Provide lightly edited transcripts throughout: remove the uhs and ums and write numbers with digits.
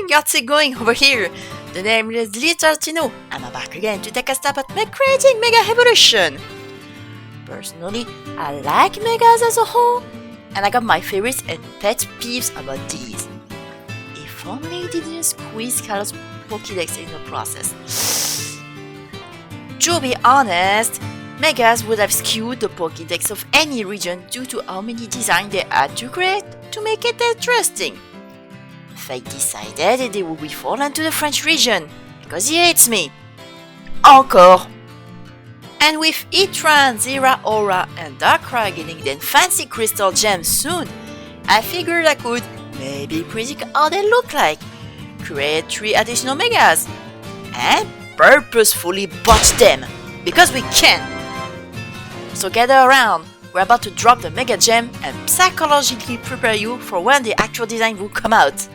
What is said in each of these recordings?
got it going over here. The name is Tino. I'm back again to take a stab at creating Mega Evolution. Personally, I like Megas as a whole, and I got my favorites and pet peeves about these. If only they didn't squeeze Scarlet's Pokédex in the process. To be honest, Megas would have skewed the Pokédex of any region due to how many designs they had to create to make it interesting. Fate decided they would be fallen to the French region, because he hates me. Encore! And with Etran, Zera, Aura, and Darkrai getting them fancy crystal gems soon, I figured I could maybe predict how they look like, create 3 additional Megas, and purposefully botch them, because we can! So gather around, we're about to drop the Mega Gem and psychologically prepare you for when the actual design will come out.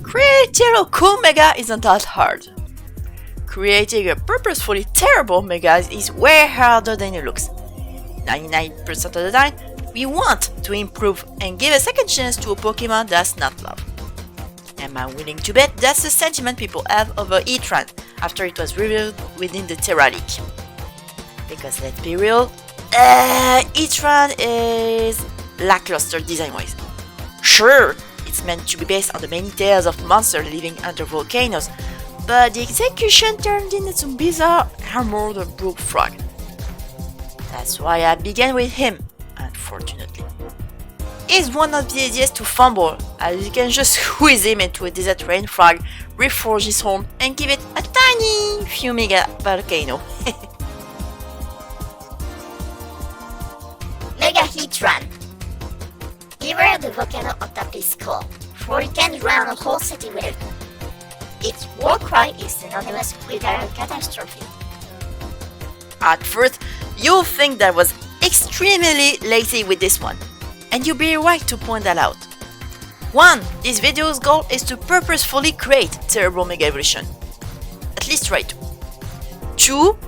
Creating a cool Mega isn't that hard. Creating a purposefully terrible Mega is way harder than it looks. 99% of the time, we want to improve and give a second chance to a Pokemon that's not loved. Am I willing to bet that's the sentiment people have over Etran after it was revealed within the Terra League? Because let's be real, Etran is lackluster design-wise. Sure, it's meant to be based on the many tales of monsters living under volcanoes, but the execution turned into some bizarre armored brook frog. That's why I began with him, unfortunately. He's one of the easiest to fumble, as you can just squeeze him into a desert rain frog, reforge his home, and give it a tiny few mega volcano. Mega Heat Run. Beware the volcano on top of his skull, for it can drown a whole city with it. Its war cry is synonymous with a catastrophe. At first, you'll think that I was extremely lazy with this one, and you'll be right to point that out. 1. This video's goal is to purposefully create terrible Mega Evolution. At least try to. 2.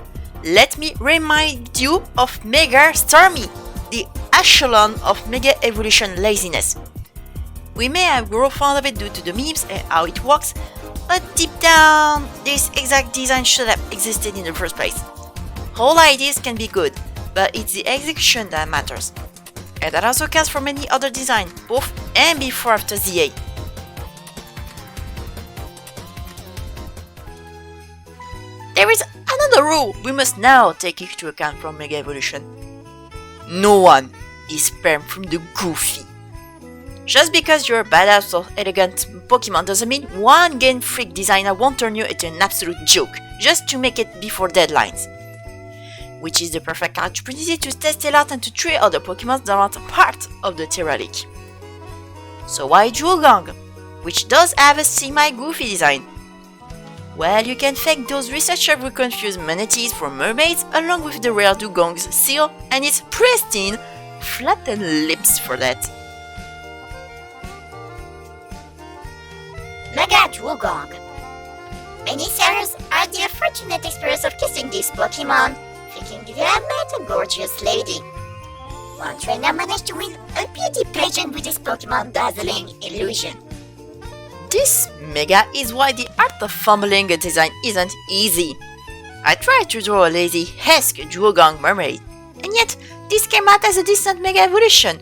Let me remind you of Mega Stormy, the echelon of Mega Evolution laziness. We may have grown fond of it due to the memes and how it works, but deep down, this exact design should have existed in the first place. Whole ideas can be good, but it's the execution that matters. And that also counts for many other designs, both and before after ZA. There is another rule we must now take into account from Mega Evolution. No one is spared from the goofy. Just because you're a badass or elegant Pokemon doesn't mean one Game Freak designer won't turn you into an absolute joke, just to make it before deadlines. Which is the perfect opportunity to test it out and to try other Pokemon that aren't part of the Terra League. So why Duogong, which does have a semi-goofy design? Well, you can thank those researchers who confuse manatees for mermaids along with the rare Dugong's seal and its pristine, flattened lips for that. Mega Duogong. Many sailors are the unfortunate experience of kissing this Pokemon, thinking they have met a gorgeous lady. One trainer managed to win a beauty pageant with his Pokemon dazzling illusion. This Mega is why the art of fumbling a design isn't easy. I tried to draw a lazy-esque Duogong mermaid, and yet this came out as a decent Mega Evolution.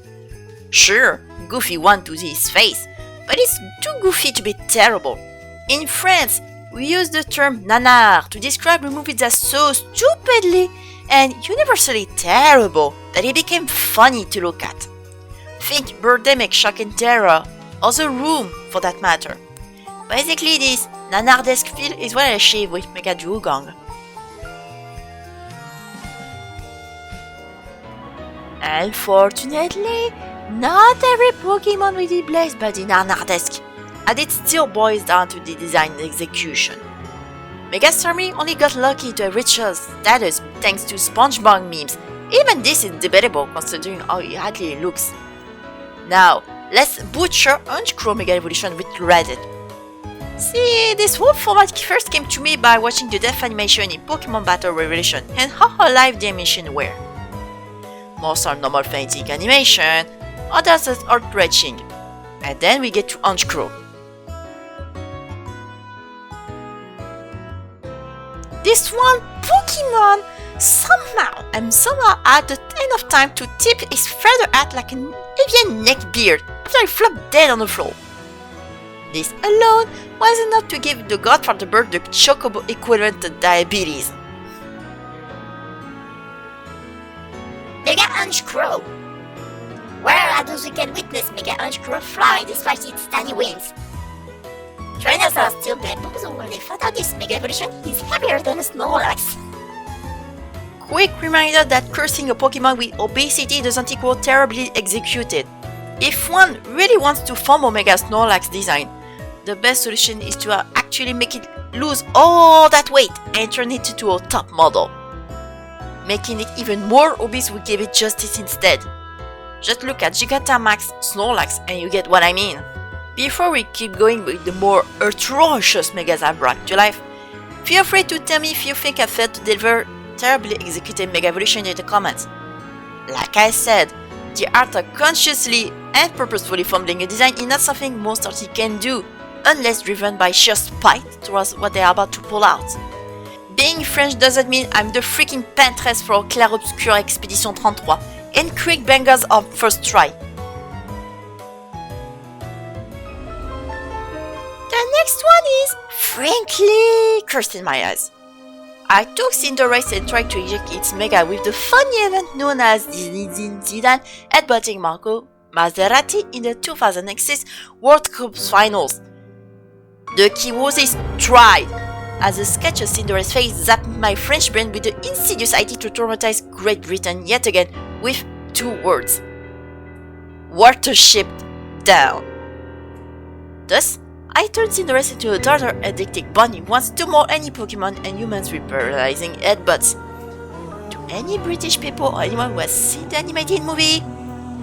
Sure, goofy one to his face, but it's too goofy to be terrible. In France, we use the term nanar to describe a movie that's so stupidly and universally terrible that it became funny to look at. Think Birdemic, Shock and Terror, or The Room for that matter. Basically, this nanardesque feel is what I achieve with Mega Duogong. Unfortunately, not every Pokemon will be blessed by the nanardesque, and it still boils down to the design and execution. Mega Skarmory only got lucky to a richer status thanks to SpongeBob memes. Even this is debatable considering how ugly it looks. Now, let's butcher Honchkrow Mega Evolution with Reddit. See, this whole format first came to me by watching the death animation in Pokémon Battle Revelation and how alive the animation were. Most are normal phanetic animation, others are heart-wrenching. And then we get to Honchkrow. this one Pokémon somehow had the enough time to tip his feather hat like an avian neckbeard after he flopped dead on the floor. This alone was enough to give the godfather bird the chocobo equivalent to diabetes. Mega Orange Crow. Where are those who can witness Mega Orange Crow fly despite its tiny wings? Trainers are still bamboozled when they find out this Mega Evolution is heavier than a Snorlax. Quick reminder that cursing a Pokemon with obesity doesn't equal terribly executed. If one really wants to form Omega Snorlax design, the best solution is to actually make it lose all that weight and turn it into a top model. Making it even more obese would give it justice instead. Just look at Gigantamax Snorlax and you get what I mean. Before we keep going with the more atrocious Megas I've brought to life, feel free to tell me if you think I failed to deliver terribly executed Mega Evolution in the comments. Like I said, the art of consciously and purposefully fumbling a design is not something most artists can do, unless driven by sheer spite towards what they are about to pull out. Being French doesn't mean I'm the freaking Pinterest for Clair Obscur Expedition 33 and quick bangers on first try. The next one is, frankly, cursed in my eyes. I took Cinderace and tried to eject its Mega with the funny event known as Zidane headbutting Marco Maserati in the 2006 World Cup Finals. The key was is tried, as a sketch of Cinderella's face zapped my French brain with the insidious idea to traumatize Great Britain yet again with two words: Watership down. Thus, I turned Cinderella into a daughter addicted bunny who wants to maul any Pokemon and humans with paralyzing headbutts. To any British people or anyone who has seen the animated movie,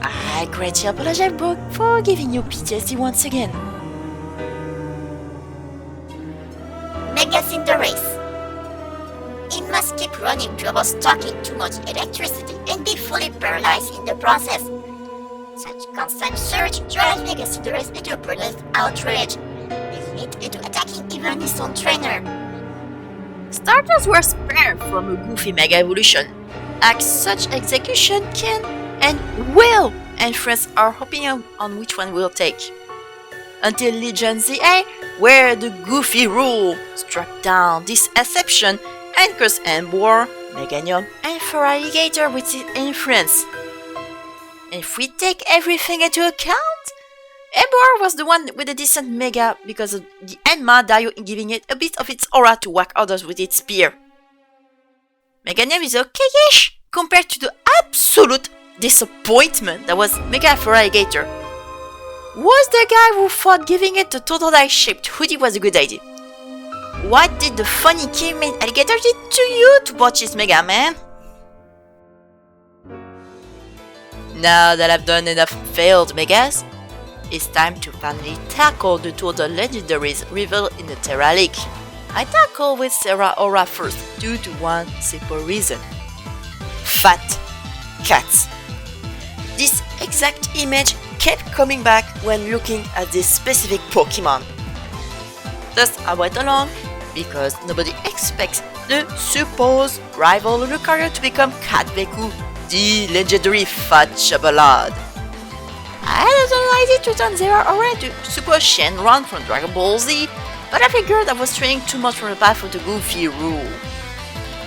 I greatly apologize for giving you PTSD once again. Mega Cinderace. It must keep running to avoid stocking too much electricity and be fully paralyzed in the process. Such constant surge drives Mega Cinderace into a pronounced outrage, leading it into attacking even his own trainer. Starters were spared from a goofy Mega Evolution, as such execution can and will influence our opinion on which one we'll take. Until Legend ZA, where the goofy rule struck down this exception and cursed Emboar, Meganium, and Feraligatr with its influence. If we take everything into account, Emboar was the one with a decent Mega because of the Enma Dio giving it a bit of its aura to whack others with its spear. Meganium is okay-ish compared to the absolute disappointment that was Mega Feraligatr. Was the guy who thought giving it a total eye-shaped hoodie was a good idea? What did the funny caveman alligator did to you to botch his Mega Man? Now that I've done enough failed Megas, it's time to finally tackle the two other legendaries revealed in the Terra Leak. I tackle with Serra Aura first due to one simple reason. Fat cats. This exact image kept coming back when looking at this specific Pokemon. Thus I went along because nobody expects the supposed rival Lucario to become Catveku, the legendary fat chabalade. I had an idea to turn Zera Aura into Super Shenron from Dragon Ball Z, but I figured I was straying too much from the path of the Goofy rule.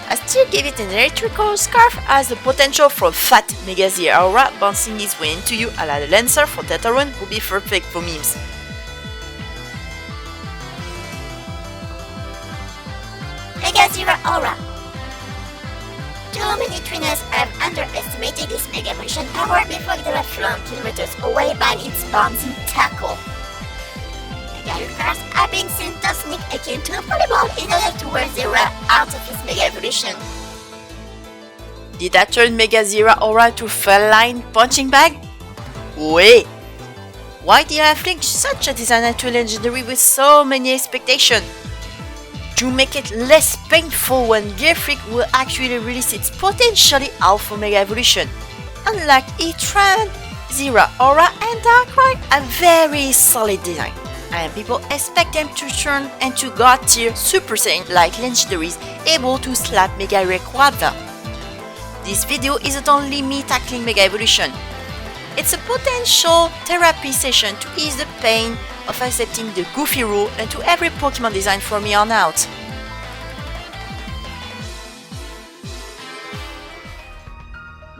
I still gave it an electrical scarf as the potential for fat Mega Zera Aura bouncing his way into you a la the Lancer for Tetarun would be perfect for memes. Mega Zera Aura. Too many trainers have underestimated this Mega Evolution power before it was flown kilometers away by its bouncing tackle. Mega Lucaros have been seen to sneak akin to a volleyball in order to wear Zera out of his Mega Evolution. Did that turn Mega Zera Aura to feline punching bag? Wait! Why did I fling such a designer to legendary with so many expectations? To make it less painful when Gear Freak will actually release its potentially alpha Mega Evolution. Unlike Etran, Zera Aura and Darkrai are very solid design. and people expect them to turn into God tier Super Saiyan like legendaries able to slap Mega Rayquaza. This video isn't only me tackling Mega Evolution. It's a potential therapy session to ease the pain of accepting the goofy rule into every Pokemon design from here on out.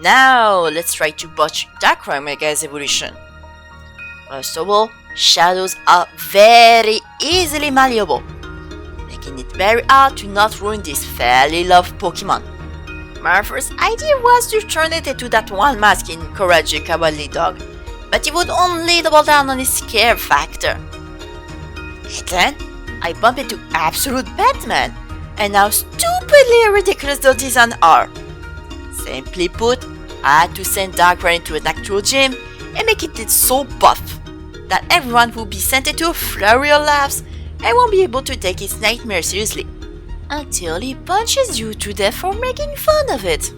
Now, let's try to botch Darkrai Mega's evolution. First of all, shadows are very easily malleable, making it very hard to not ruin this fairly loved Pokemon. My first idea was to turn it into that one mask in Courage the Cowardly Dog, but it would only double down on its scare factor. And then, I bumped into Absolute Batman, and how stupidly ridiculous the designs are. Simply put, I had to send Darkrai into an actual gym and make it so buff that everyone will be sent into a flurry of laughs and won't be able to take his nightmare seriously, until he punches you to death for making fun of it.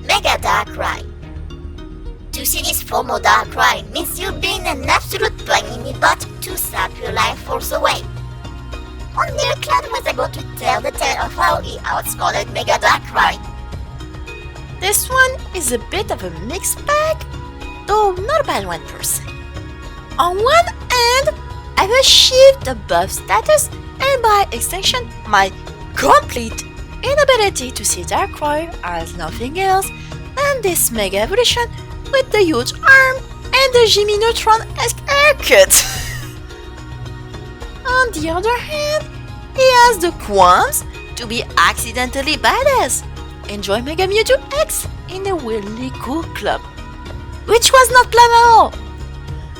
Mega Darkrai. To see this former Darkrai means you've been an absolute pain in the butt to sap your life force away. Only a clown was able to tell the tale of how he outscored Mega Darkrai. This one is a bit of a mixed bag, though not a bad one per se. On one hand, I've achieved the buff status and by extension my complete inability to see Darkrai as nothing else than this Mega Evolution with the huge arm and the Jimmy Neutron-esque haircut. On the other hand, he has the qualms to be accidentally badass. Enjoy Mega Mewtwo X in a weirdly cool club. Which was not planned at all.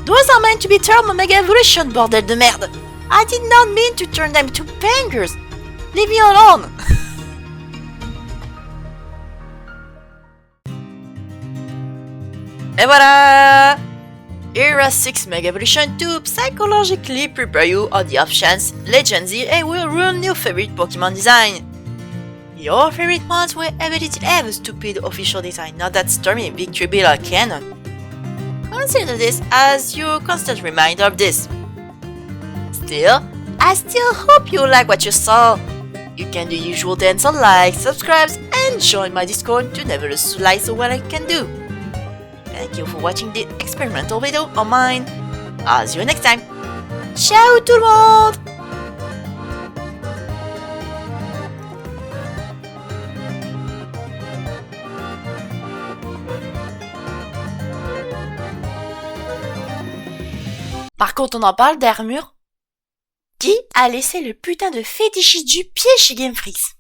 Those are meant to be termed Mega Evolution, bordel de merde. I did not mean to turn them into bangers. Leave me alone. Et voilà! Era 6 Mega Evolution to psychologically prepare you on the off chance Legends EA will ruin your favorite Pokemon design. Your favorite ones were able to have a stupid official design, not that stormy victory bill canon. Consider this as your constant reminder of this. Still, I still hope you like what you saw. You can do usual dance on likes, subscribes, and join my Discord to never slice of what I can do. Thank you for watching this experimental video of mine. I'll see you next time. Ciao tout le monde! Par contre, on en parle d'armure. Qui a laissé le putain de fétichiste du pied chez Game Freaks?